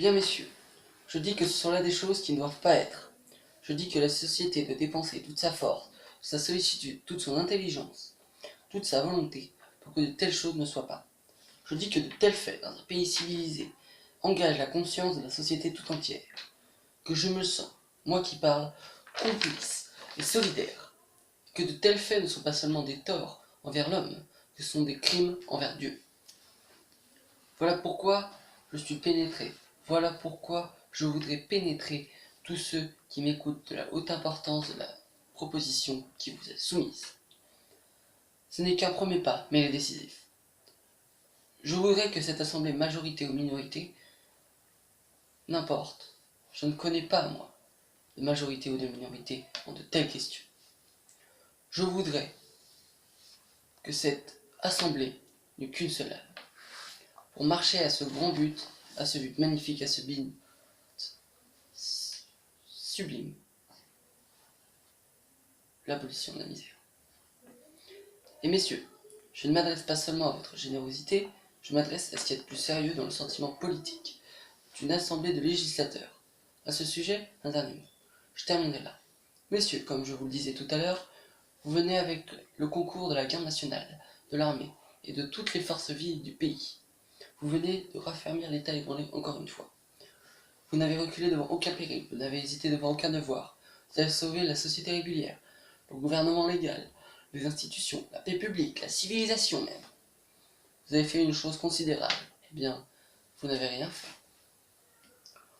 Bien messieurs, je dis que ce sont là des choses qui ne doivent pas être. Je dis que la société doit dépenser toute sa force, sa sollicitude, toute son intelligence, toute sa volonté pour que de telles choses ne soient pas. Je dis que de tels faits, dans un pays civilisé, engagent la conscience de la société tout entière. Que je me sens, moi qui parle, complice et solidaire. Que de tels faits ne sont pas seulement des torts envers l'homme, que ce sont des crimes envers Dieu. Voilà pourquoi je suis pénétré. Voilà pourquoi je voudrais pénétrer tous ceux qui m'écoutent de la haute importance de la proposition qui vous est soumise. Ce n'est qu'un premier pas, mais il est décisif. Je voudrais que cette assemblée, majorité ou minorité, n'importe, je ne connais pas, moi, de majorité ou de minorité en de telles questions. Je voudrais que cette assemblée n'eût qu'une seule âme, pour marcher à ce grand but, à ce but magnifique, à ce but sublime, l'abolition de la misère. Et messieurs, je ne m'adresse pas seulement à votre générosité, je m'adresse à ce qu'il y a de plus sérieux dans le sentiment politique d'une assemblée de législateurs. À ce sujet, un dernier mot. Je terminerai là. Messieurs, comme je vous le disais tout à l'heure, vous venez avec le concours de la garde nationale, de l'armée et de toutes les forces vives du pays. Vous venez de raffermir l'État ébranlé encore une fois. Vous n'avez reculé devant aucun péril, vous n'avez hésité devant aucun devoir. Vous avez sauvé la société régulière, le gouvernement légal, les institutions, la paix publique, la civilisation même. Vous avez fait une chose considérable. Eh bien, vous n'avez rien fait.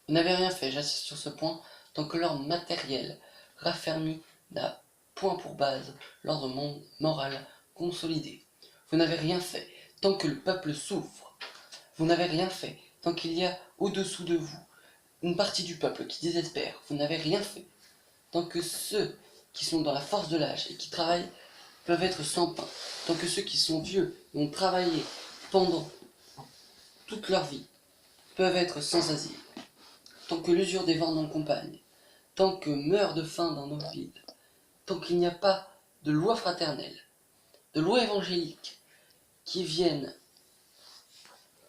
Vous n'avez rien fait, j'insiste sur ce point, tant que l'ordre matériel raffermi n'a point pour base l'ordre moral consolidé. Vous n'avez rien fait tant que le peuple souffre. Vous n'avez rien fait tant qu'il y a au-dessous de vous une partie du peuple qui désespère. Vous n'avez rien fait tant que ceux qui sont dans la force de l'âge et qui travaillent peuvent être sans pain, tant que ceux qui sont vieux et ont travaillé pendant toute leur vie peuvent être sans asile, tant que l'usure des vents nous compagne, tant que meurent de faim dans nos villes, tant qu'il n'y a pas de loi fraternelle, de loi évangélique qui viennent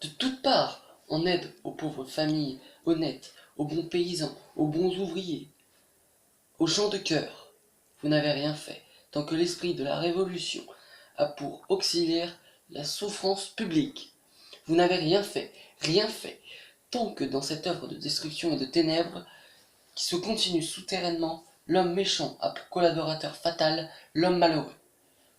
de toutes parts en aide aux pauvres familles honnêtes, aux bons paysans, aux bons ouvriers, aux gens de cœur, vous n'avez rien fait, tant que l'esprit de la révolution a pour auxiliaire la souffrance publique. Vous n'avez rien fait, tant que dans cette œuvre de destruction et de ténèbres qui se continue souterrainement, l'homme méchant a pour collaborateur fatal l'homme malheureux.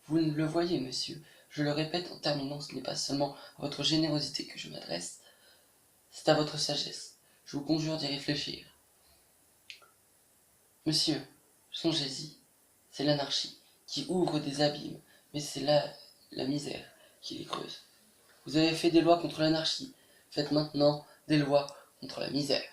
Vous le voyez, monsieur, je le répète en terminant, ce n'est pas seulement à votre générosité que je m'adresse, c'est à votre sagesse. Je vous conjure d'y réfléchir. Monsieur, songez-y, c'est l'anarchie qui ouvre des abîmes, mais c'est là la misère qui les creuse. Vous avez fait des lois contre l'anarchie, faites maintenant des lois contre la misère.